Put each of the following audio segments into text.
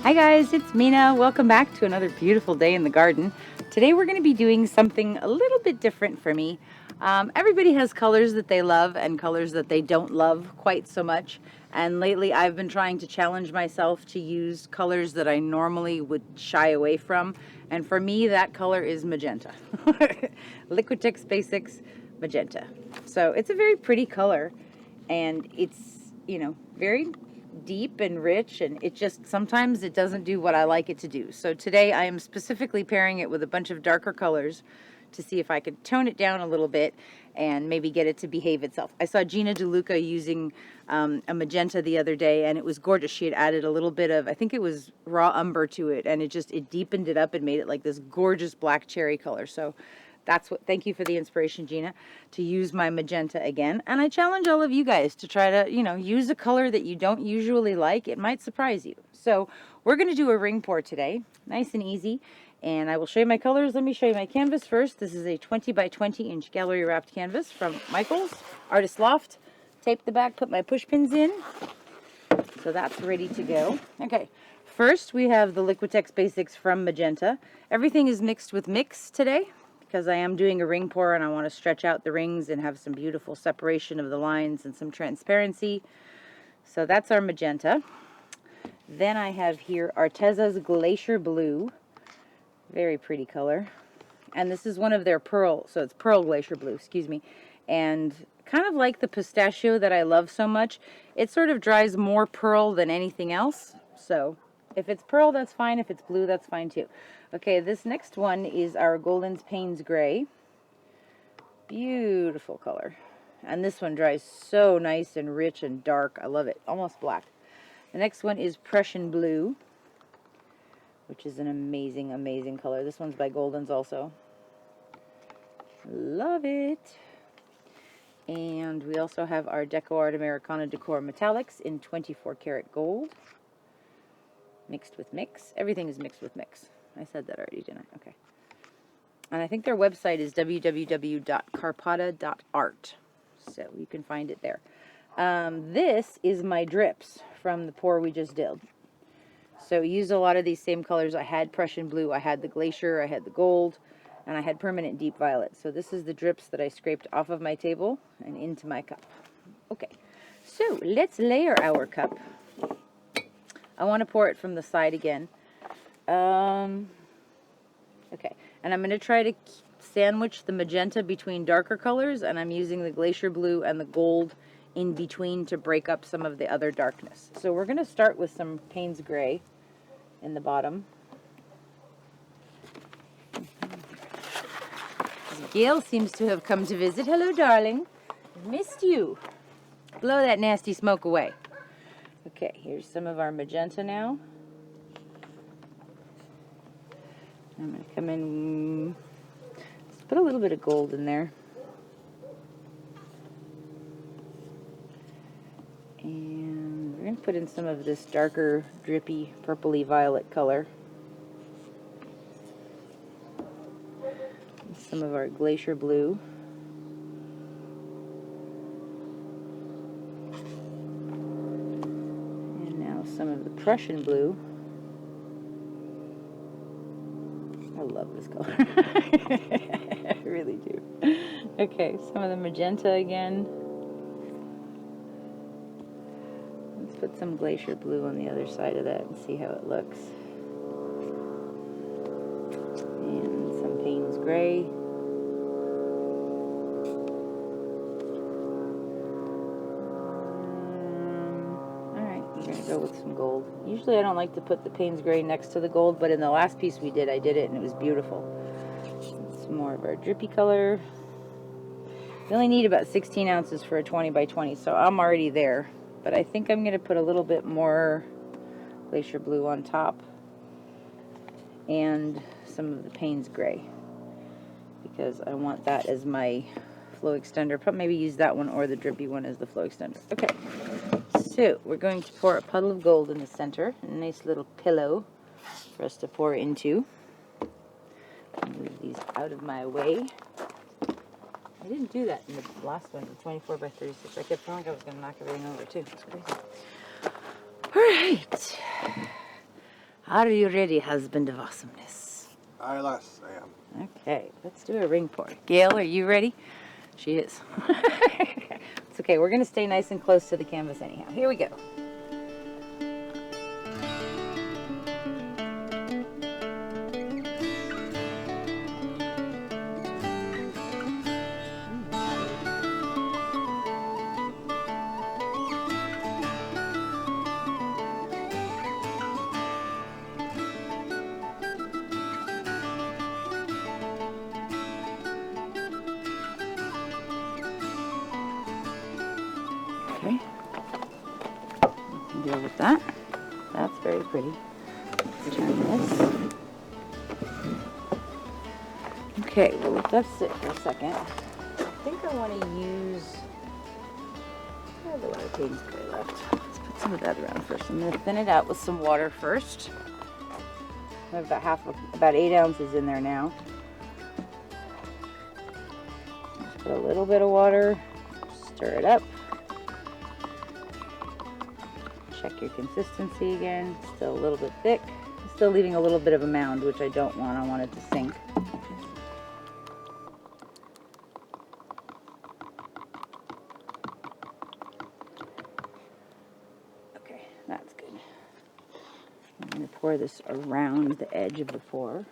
Hi guys, it's Mina. Welcome back to another beautiful day in the garden. Today we're going to be doing something a little bit different for me. Everybody has colors that they love and colors that they don't love quite so much. And lately I've been trying to challenge myself to use colors that I normally would shy away from. And for me, that color is magenta. Liquitex Basics Magenta. So it's a very pretty color and it's, very deep and rich, and it just sometimes it doesn't do what I like it to do. So today I am specifically pairing it with a bunch of darker colors to see if I could tone it down a little bit and maybe get it to behave itself. I saw Gina DeLuca using a magenta the other day, and it was gorgeous. She had added a little bit of, I think it was raw umber to it, and it deepened it up and made it like this gorgeous black cherry color. So thank you for the inspiration, Gina, to use my magenta again. And I challenge all of you guys to try to, use a color that you don't usually like. It might surprise you. So we're going to do a ring pour today, nice and easy. And I will show you my colors. Let me show you my canvas first. This is a 20 by 20 inch gallery wrapped canvas from Michael's Artist Loft. Tape the back, put my push pins in. So that's ready to go. Okay, first we have the Liquitex Basics from Magenta. Everything is mixed with MiX'd today, because I am doing a ring pour and I want to stretch out the rings and have some beautiful separation of the lines and some transparency. So that's our magenta. Then I have here Arteza's Glacier Blue. Very pretty color. And this is one of their pearl, so it's Pearl Glacier Blue, excuse me. And kind of like the pistachio that I love so much, it sort of dries more pearl than anything else. So if it's pearl, that's fine. If it's blue, that's fine too. Okay, this next one is our Golden's Payne's Gray. Beautiful color. And this one dries so nice and rich and dark. I love it. Almost black. The next one is Prussian Blue, which is an amazing, amazing color. This one's by Golden's also. Love it. And we also have our DecoArt Americana Decor Metallics in 24 karat gold. Mixed with mix. Everything is mixed with mix. I said that already, didn't I? Okay. And I think their website is www.Karpata.Art. So you can find it there. This is my drips from the pour we just did. So used a lot of these same colors. I had Prussian Blue, I had the Glacier, I had the Gold, and I had Permanent Deep Violet. So this is the drips that I scraped off of my table and into my cup. Okay, so let's layer our cup. I want to pour it from the side again. Okay, and I'm going to try to sandwich the magenta between darker colors, and I'm using the Glacier Blue and the Gold in between to break up some of the other darkness. So we're going to start with some Payne's Gray in the bottom. Gail seems to have come to visit. Hello, darling. Missed you. Blow that nasty smoke away. Okay, here's some of our magenta now. I'm going to come in, let's put a little bit of gold in there. And we're going to put in some of this darker, drippy, purpley violet color. And some of our Glacier Blue. And now some of the Prussian Blue. I love this color. I really do. Okay, some of the magenta again. Let's put some Glacier Blue on the other side of that and see how it looks. And some Payne's Gray. Alright, we're going to go with some gold. Usually I don't like to put the Payne's Gray next to the gold, but in the last piece we did, I did it and it was beautiful. Some more of our drippy color. You only need about 16 ounces for a 20 by 20, so I'm already there. But I think I'm going to put a little bit more Glacier Blue on top and some of the Payne's Gray, because I want that as my flow extender. Probably maybe use that one or the drippy one as the flow extender. Okay, so we're going to pour a puddle of gold in the center, a nice little pillow for us to pour into. Move these out of my way. I didn't do that in the last one, the 24 by 36. I kept feeling like I was going to knock everything over too. It's crazy. All right. Are you ready, husband of awesomeness? Aye, lass, I am. Okay, let's do a ring pour. Gail, are you ready? She is. It's okay, we're going to stay nice and close to the canvas anyhow. Here we go. Okay, deal with that. That's very pretty. Let's turn this. Okay, we'll let that sit for a second. I think I want to use, I have a lot of Payne spray left. Let's put some of that around first. I'm going to thin it out with some water first. I have about 8 ounces in there now. Just put a little bit of water, stir it up. Check your consistency again. Still a little bit thick. Still leaving a little bit of a mound, which I don't want. I want it to sink. Okay, that's good. I'm going to pour this around the edge of the pour.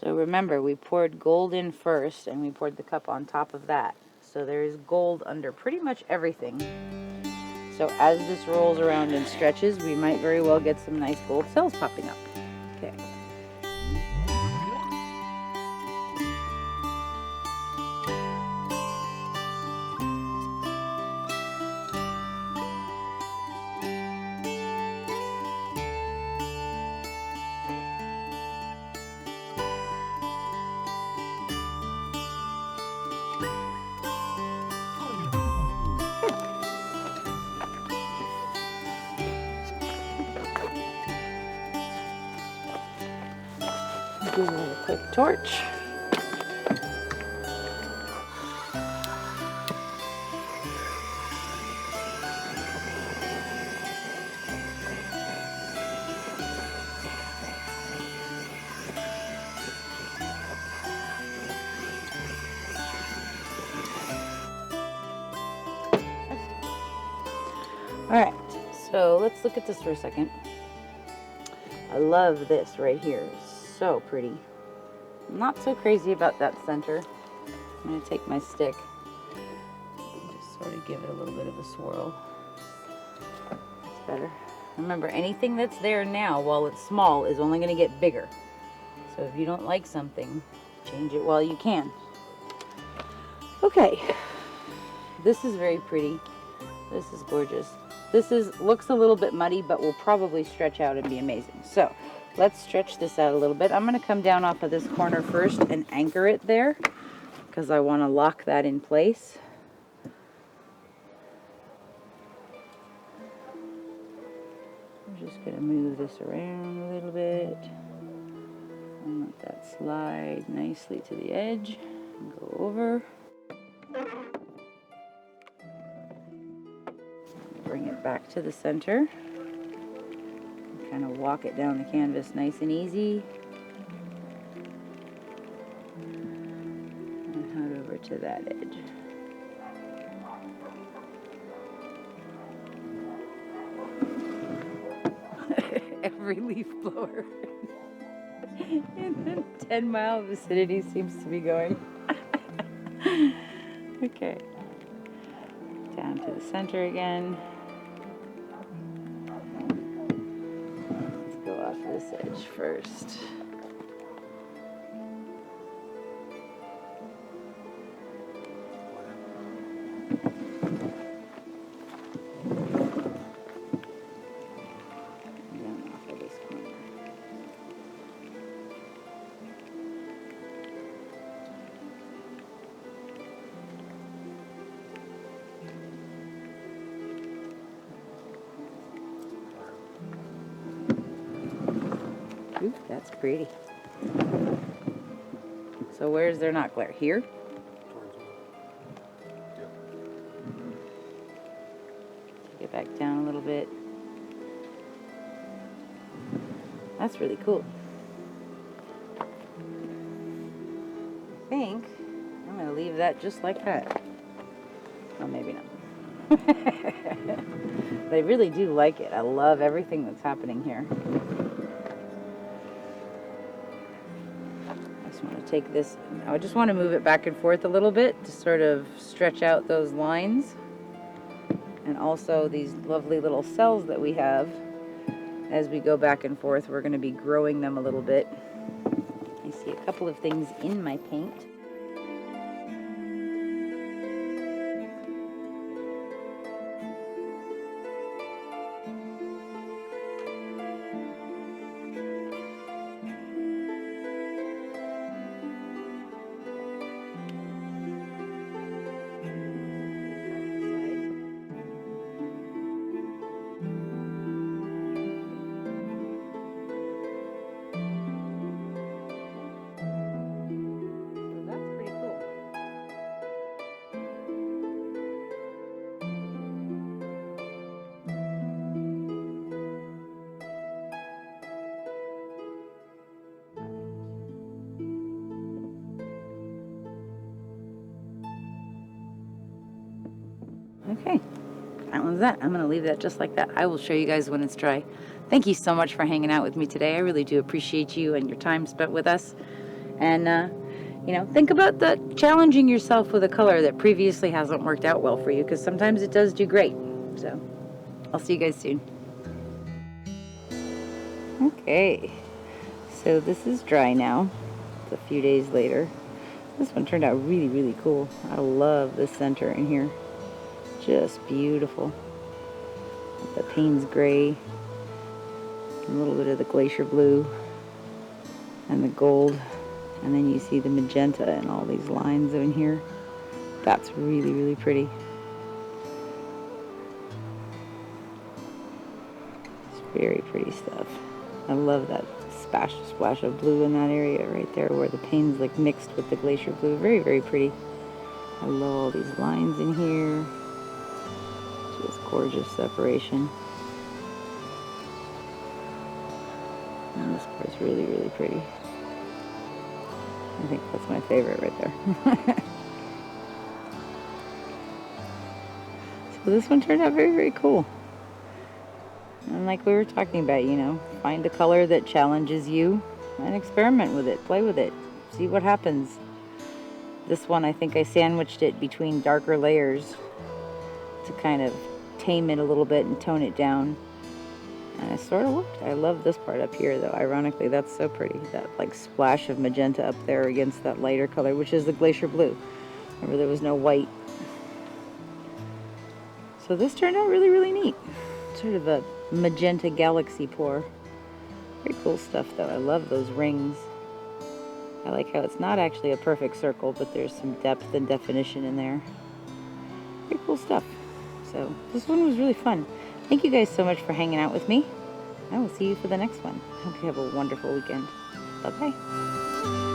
So remember, we poured gold in first and we poured the cup on top of that. So there is gold under pretty much everything. So as this rolls around and stretches, we might very well get some nice gold cells popping up. Okay. Give it a quick torch. All right, so let's look at this for a second. I love this right here. So pretty. I'm not so crazy about that center. I'm going to take my stick and just sort of give it a little bit of a swirl. That's better. Remember, anything that's there now, while it's small, is only going to get bigger. So if you don't like something, change it while you can. Okay. This is very pretty. This is gorgeous. This looks a little bit muddy, but will probably stretch out and be amazing. So let's stretch this out a little bit. I'm going to come down off of this corner first and anchor it there because I want to lock that in place. I'm just going to move this around a little bit and let that slide nicely to the edge and go over. Bring it back to the center. Kind of walk it down the canvas nice and easy. And head over to that edge. Every leaf blower in the 10-mile vicinity seems to be going. Okay. Down to the center again. Let's go off this edge first. Ooh, that's pretty. So where's there not glare? Here? Towards me. Yep. Take it back down a little bit. That's really cool. I think I'm going to leave that just like that. Well, maybe not. But I really do like it. I love everything that's happening here. I just want to take this, I just want to move it back and forth a little bit to sort of stretch out those lines. And also these lovely little cells that we have, as we go back and forth, we're going to be growing them a little bit. I see a couple of things in my paint. Okay, that one's that. I'm going to leave that just like that. I will show you guys when it's dry. Thank you so much for hanging out with me today. I really do appreciate you and your time spent with us. And, you know, think about challenging yourself with a color that previously hasn't worked out well for you, because sometimes it does do great. So, I'll see you guys soon. Okay, so this is dry now. It's a few days later. This one turned out really, really cool. I love the center in here. Just beautiful. The Payne's gray, a little bit of the Glacier blue, and the gold, and then you see the magenta and all these lines in here. That's really, really pretty. It's very pretty stuff. I love that splash of blue in that area right there where the Payne's like mixed with the Glacier blue. Very, very pretty. I love all these lines in here. Just gorgeous separation. And this part's really, really pretty. I think that's my favorite right there. So this one turned out very, very cool. And like we were talking about, you know, find a color that challenges you and experiment with it, play with it, see what happens. This one, I think I sandwiched it between darker layers to kind of tame it a little bit and tone it down. And it sort of worked. I love this part up here though. Ironically, that's so pretty. That like splash of magenta up there against that lighter color, which is the Glacier blue. Remember, there was no white. So this turned out really, really neat. Sort of a magenta galaxy pour. Very cool stuff though. I love those rings. I like how it's not actually a perfect circle, but there's some depth and definition in there. Very cool stuff. So this one was really fun. Thank you guys so much for hanging out with me. I will see you for the next one. Hope you have a wonderful weekend. Bye-bye.